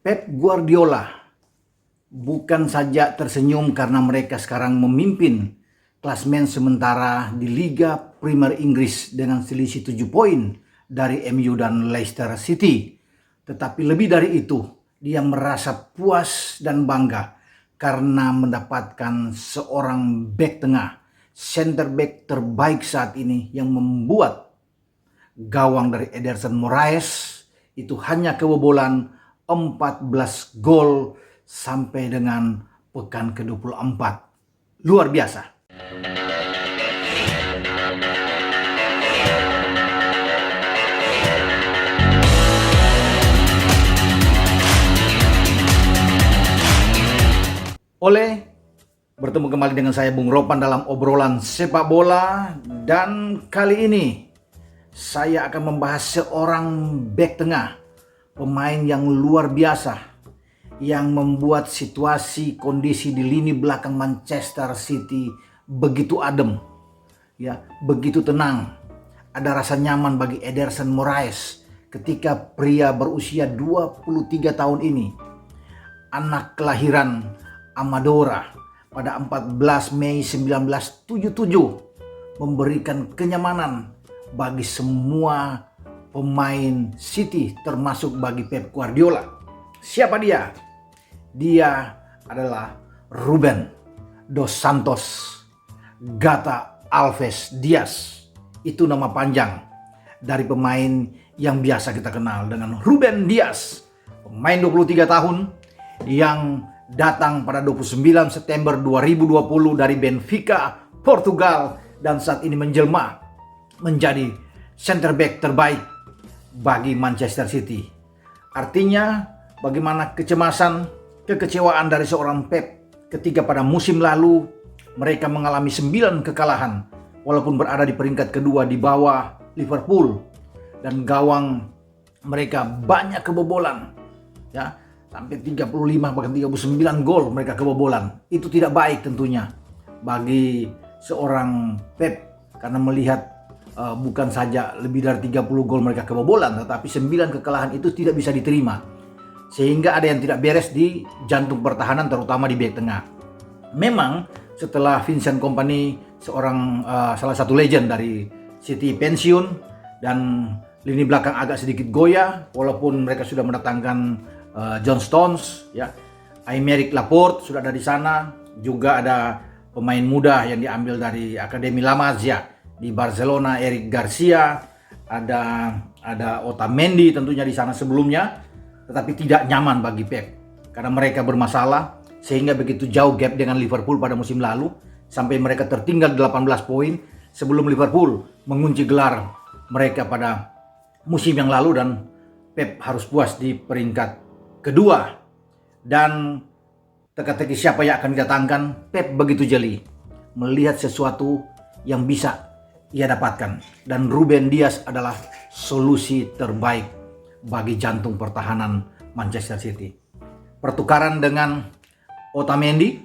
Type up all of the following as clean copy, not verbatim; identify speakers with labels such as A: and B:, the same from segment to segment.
A: Pep Guardiola bukan saja tersenyum karena mereka sekarang memimpin klasemen sementara di Liga Premier Inggris dengan selisih 7 poin dari MU dan Leicester City. Tetapi lebih dari itu, dia merasa puas dan bangga karena mendapatkan seorang bek tengah, center back terbaik saat ini yang membuat gawang dari Ederson Moraes itu hanya kebobolan 14 gol sampai dengan pekan ke-24. Luar biasa. Bertemu kembali dengan saya Bung Ropan dalam obrolan sepak bola, dan kali ini saya akan membahas seorang bek tengah, pemain yang luar biasa yang membuat situasi kondisi di lini belakang Manchester City begitu adem, ya, begitu tenang. Ada rasa nyaman bagi Ederson Moraes ketika pria berusia 23 tahun ini, anak kelahiran Amadora pada 14 Mei 1977, memberikan kenyamanan bagi semua pemain City termasuk bagi Pep Guardiola. Siapa dia? Dia adalah Ruben dos Santos Gata Alves Dias. Itu nama panjang dari pemain yang biasa kita kenal dengan Ruben Dias, pemain 23 tahun yang datang pada 29 September 2020 dari Benfica, Portugal, dan saat ini menjelma menjadi center back terbaik bagi Manchester City. Artinya bagaimana kecemasan, kekecewaan dari seorang Pep ketika pada musim lalu mereka mengalami 9 kekalahan walaupun berada di peringkat kedua di bawah Liverpool, dan gawang mereka banyak kebobolan, ya, sampai 35 bahkan 39 gol mereka kebobolan. Itu tidak baik tentunya bagi seorang Pep, karena melihat bukan saja lebih dari 30 gol mereka kebobolan, tetapi 9 kekalahan itu tidak bisa diterima. Sehingga ada yang tidak beres di jantung pertahanan, terutama di bek tengah. Memang setelah Vincent Kompany, seorang salah satu legend dari City, pensiun dan lini belakang agak sedikit goyah, walaupun mereka sudah mendatangkan John Stones, ya, Aymeric Laporte sudah ada di sana, juga ada pemain muda yang diambil dari Akademi La Masia di Barcelona, Eric Garcia, ada Otamendi tentunya di sana sebelumnya, tetapi tidak nyaman bagi Pep karena mereka bermasalah sehingga begitu jauh gap dengan Liverpool pada musim lalu sampai mereka tertinggal 18 poin sebelum Liverpool mengunci gelar mereka pada musim yang lalu, dan Pep harus puas di peringkat kedua. Dan teka-teki siapa yang akan didatangkan, Pep begitu jeli melihat sesuatu yang bisa ia dapatkan, dan Ruben Dias adalah solusi terbaik bagi jantung pertahanan Manchester City. Pertukaran dengan Otamendi,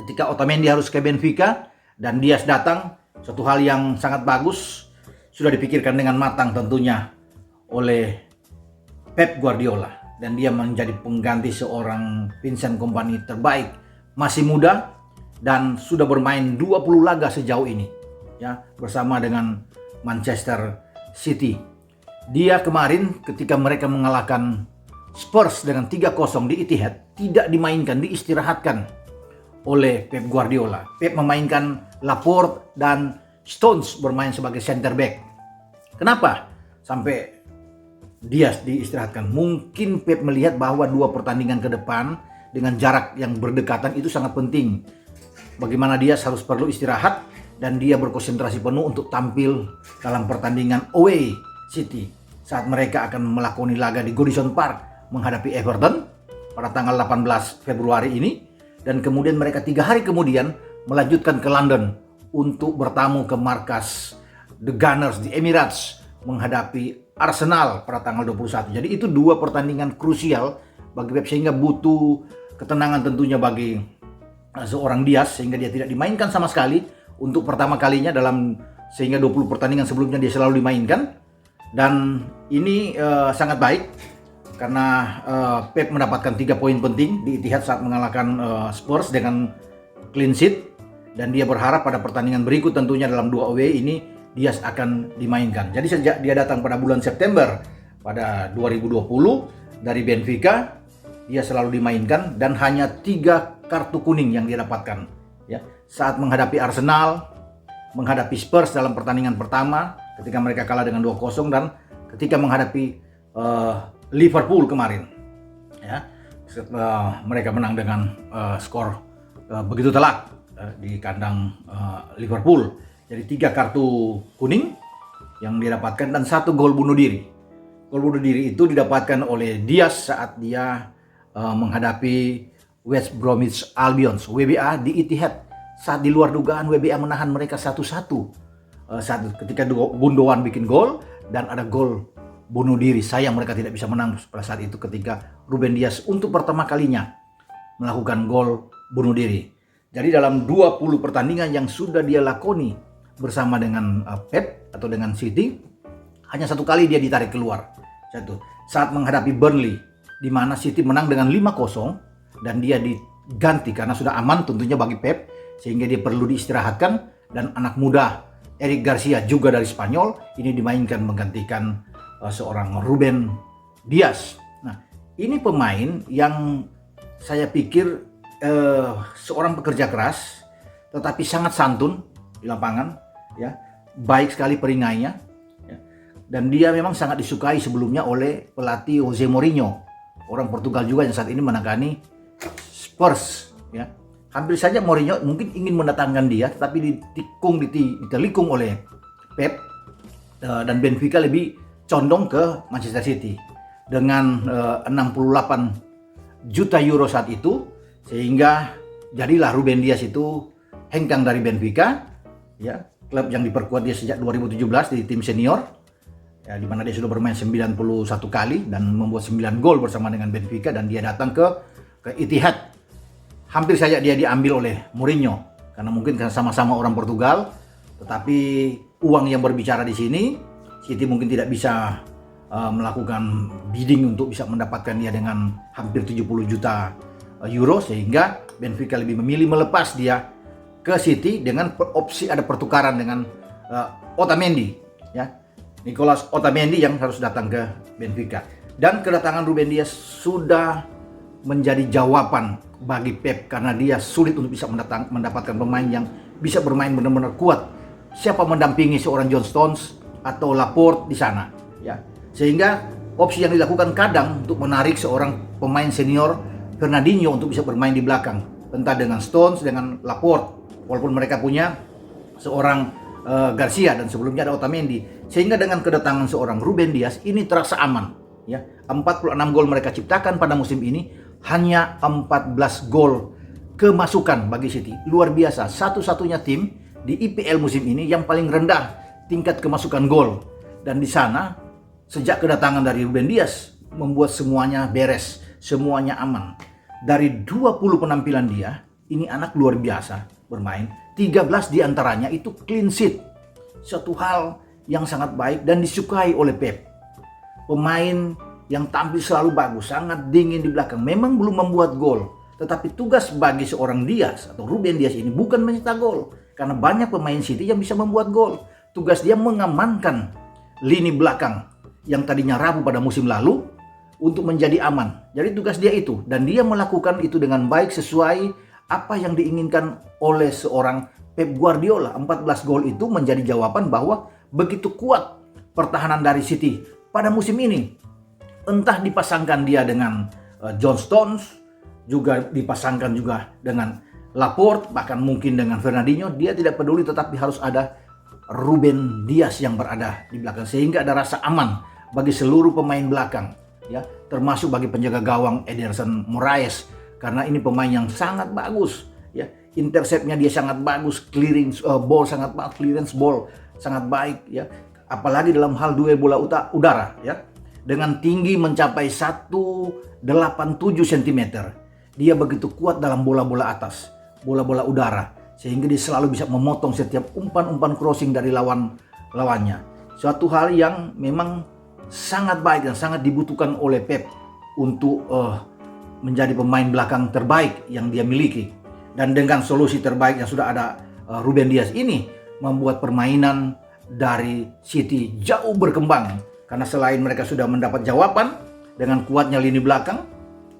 A: ketika Otamendi harus ke Benfica dan Dias datang, suatu hal yang sangat bagus, sudah dipikirkan dengan matang tentunya oleh Pep Guardiola, dan dia menjadi pengganti seorang Vincent Kompany terbaik, masih muda dan sudah bermain 20 laga sejauh ini, ya, bersama dengan Manchester City. Dia kemarin ketika mereka mengalahkan Spurs dengan 3-0 di Etihad tidak dimainkan, diistirahatkan oleh Pep Guardiola. Pep memainkan Laporte dan Stones bermain sebagai center back. Kenapa sampai Dias diistirahatkan? Mungkin Pep melihat bahwa 2 pertandingan ke depan dengan jarak yang berdekatan itu sangat penting. Bagaimana Dias harus perlu istirahat dan dia berkonsentrasi penuh untuk tampil dalam pertandingan away City saat mereka akan melakoni laga di Goodison Park menghadapi Everton pada tanggal 18 Februari ini, dan kemudian mereka 3 hari kemudian melanjutkan ke London untuk bertamu ke markas The Gunners di Emirates menghadapi Arsenal pada tanggal 21. Jadi itu 2 pertandingan krusial bagi Pep, sehingga butuh ketenangan tentunya bagi seorang Dias sehingga dia tidak dimainkan sama sekali untuk pertama kalinya sehingga 20 pertandingan sebelumnya dia selalu dimainkan. Dan ini sangat baik karena Pep mendapatkan 3 poin penting di Etihad saat mengalahkan Spurs dengan clean sheet, dan dia berharap pada pertandingan berikut tentunya dalam 2 away ini Diaz akan dimainkan. Jadi sejak dia datang pada bulan September pada 2020 dari Benfica, dia selalu dimainkan dan hanya 3 kartu kuning yang dia dapatkan. Ya, saat menghadapi Arsenal, menghadapi Spurs dalam pertandingan pertama ketika mereka kalah dengan 2-0, dan ketika menghadapi Liverpool kemarin, ya, mereka menang dengan skor begitu telak di kandang Liverpool. Jadi 3 kartu kuning yang dia dapatkan dan 1 gol bunuh diri. Gol bunuh diri itu didapatkan oleh Diaz saat dia menghadapi West Bromwich Albion, WBA di Etihad. Saat di luar dugaan WBA menahan mereka 1-1. Saat ketika Gundogan bikin gol dan ada gol bunuh diri. Sayang mereka tidak bisa menang pada saat itu ketika Ruben Dias untuk pertama kalinya melakukan gol bunuh diri. Jadi dalam 20 pertandingan yang sudah dia lakoni bersama dengan Pep atau dengan City, hanya 1 kali dia ditarik keluar. Saat menghadapi Burnley, di mana City menang dengan 5-0 dan dia diganti karena sudah aman tentunya bagi Pep, sehingga dia perlu diistirahatkan, dan anak muda Eric Garcia juga dari Spanyol ini dimainkan menggantikan seorang Ruben Dias. Nah, ini pemain yang saya pikir seorang pekerja keras tetapi sangat santun di lapangan, ya, baik sekali peringainya, ya. Dan dia memang sangat disukai sebelumnya oleh pelatih Jose Mourinho, orang Portugal juga yang saat ini menangani Spurs, ya. Hampir saja Mourinho mungkin ingin mendatangkan dia, tetapi ditelikung oleh Pep, dan Benfica lebih condong ke Manchester City dengan 68 juta euro saat itu, sehingga jadilah Ruben Dias itu hengkang dari Benfica, ya, klub yang diperkuat dia sejak 2017 di tim senior, ya, di mana dia sudah bermain 91 kali dan membuat 9 gol bersama dengan Benfica, dan dia datang ke Etihad. Hampir saja dia diambil oleh Mourinho karena mungkin sama-sama orang Portugal, tetapi uang yang berbicara di sini. City mungkin tidak bisa melakukan bidding untuk bisa mendapatkan dia dengan hampir 70 juta euro, sehingga Benfica lebih memilih melepas dia ke City dengan opsi ada pertukaran dengan Otamendi, ya, Nicolas Otamendi yang harus datang ke Benfica. Dan kedatangan Ruben Dias sudah menjadi jawaban bagi Pep karena dia sulit untuk bisa mendapatkan pemain yang bisa bermain benar-benar kuat. Siapa mendampingi seorang John Stones atau Laporte di sana, ya. Sehingga opsi yang dilakukan kadang untuk menarik seorang pemain senior Fernandinho untuk bisa bermain di belakang, entah dengan Stones, dengan Laporte, walaupun mereka punya seorang Garcia dan sebelumnya ada Otamendi. Sehingga dengan kedatangan seorang Ruben Dias ini terasa aman, ya. 46 gol mereka ciptakan pada musim ini, hanya 14 gol kemasukan bagi City. Luar biasa, satu-satunya tim di IPL musim ini yang paling rendah tingkat kemasukan gol. Dan di sana sejak kedatangan dari Ruben Dias membuat semuanya beres, semuanya aman. Dari 20 penampilan dia, ini anak luar biasa bermain. 13 diantaranya itu clean sheet. Suatu hal yang sangat baik dan disukai oleh Pep. Pemain yang tampil selalu bagus, sangat dingin di belakang, memang belum membuat gol. Tetapi tugas bagi seorang Dias atau Ruben Dias ini bukan mencetak gol, karena banyak pemain City yang bisa membuat gol. Tugas dia mengamankan lini belakang yang tadinya rapuh pada musim lalu untuk menjadi aman. Jadi tugas dia itu, dan dia melakukan itu dengan baik sesuai apa yang diinginkan oleh seorang Pep Guardiola. 14 gol itu menjadi jawaban bahwa begitu kuat pertahanan dari City pada musim ini. Entah dipasangkan dia dengan John Stones, juga dipasangkan juga dengan Laporte, bahkan mungkin dengan Fernandinho, dia tidak peduli, tetapi harus ada Ruben Dias yang berada di belakang, sehingga ada rasa aman bagi seluruh pemain belakang, ya, termasuk bagi penjaga gawang Ederson Moraes, karena ini pemain yang sangat bagus, ya. Interceptnya dia sangat bagus, clearing ball sangat bagus, clearance ball sangat baik, ya. Apalagi dalam hal duel bola udara, ya. Dengan tinggi mencapai 187 cm. Dia begitu kuat dalam bola-bola atas, bola-bola udara, sehingga dia selalu bisa memotong setiap umpan-umpan crossing dari lawannya. Suatu hal yang memang sangat baik dan sangat dibutuhkan oleh Pep untuk menjadi pemain belakang terbaik yang dia miliki. Dan dengan solusi terbaik yang sudah ada, Ruben Dias ini membuat permainan dari City jauh berkembang. Karena selain mereka sudah mendapat jawaban dengan kuatnya lini belakang,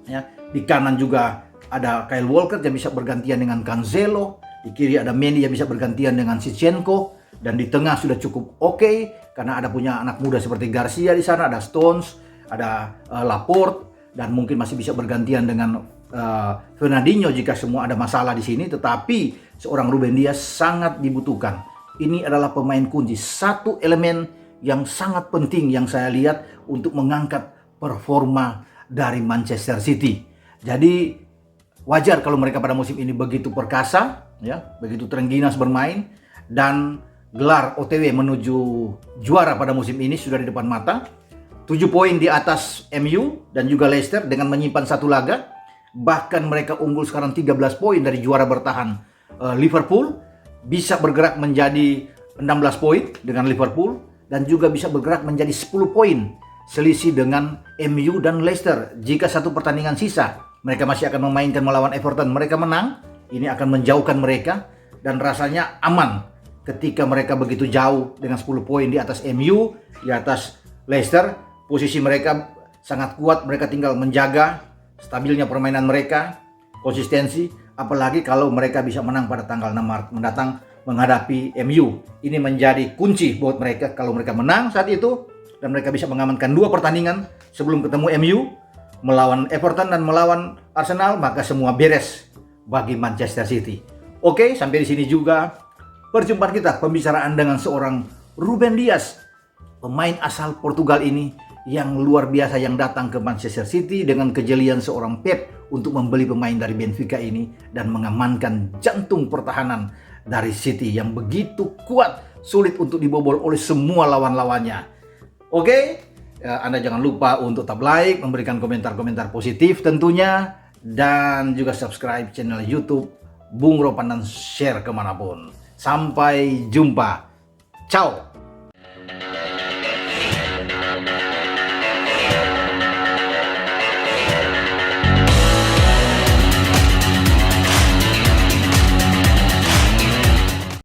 A: ya, di kanan juga ada Kyle Walker yang bisa bergantian dengan Cancelo, di kiri ada Mendy yang bisa bergantian dengan Zinchenko, dan di tengah sudah cukup oke karena ada punya anak muda seperti Garcia di sana, ada Stones, ada Laporte, dan mungkin masih bisa bergantian dengan Fernandinho jika semua ada masalah di sini. Tetapi seorang Ruben Dias sangat dibutuhkan. Ini adalah pemain kunci, satu elemen yang sangat penting yang saya lihat untuk mengangkat performa dari Manchester City. Jadi wajar kalau mereka pada musim ini begitu perkasa, ya, begitu terengginas bermain, dan gelar OTW menuju juara pada musim ini sudah di depan mata. 7 poin di atas MU dan juga Leicester dengan menyimpan satu laga. Bahkan mereka unggul sekarang 13 poin dari juara bertahan Liverpool. Bisa bergerak menjadi 16 poin dengan Liverpool. Dan juga bisa bergerak menjadi 10 poin selisih dengan MU dan Leicester. Jika satu pertandingan sisa, mereka masih akan memainkan melawan Everton. Mereka menang, ini akan menjauhkan mereka. Dan rasanya aman ketika mereka begitu jauh dengan 10 poin di atas MU, di atas Leicester. Posisi mereka sangat kuat, mereka tinggal menjaga stabilnya permainan mereka, konsistensi, apalagi kalau mereka bisa menang pada tanggal 6 Maret mendatang menghadapi MU. Ini menjadi kunci buat mereka kalau mereka menang saat itu, dan mereka bisa mengamankan 2 pertandingan sebelum ketemu MU, melawan Everton dan melawan Arsenal, maka semua beres bagi Manchester City. Oke, sampai di sini juga perjumpaan kita, pembicaraan dengan seorang Ruben Dias, pemain asal Portugal ini yang luar biasa yang datang ke Manchester City dengan kejelian seorang Pep untuk membeli pemain dari Benfica ini dan mengamankan jantung pertahanan dari City yang begitu kuat, sulit untuk dibobol oleh semua lawan-lawannya. Oke, Anda jangan lupa untuk tab like, memberikan komentar-komentar positif tentunya, dan juga subscribe channel YouTube Bung Ropan dan share kemanapun. Sampai jumpa. Ciao.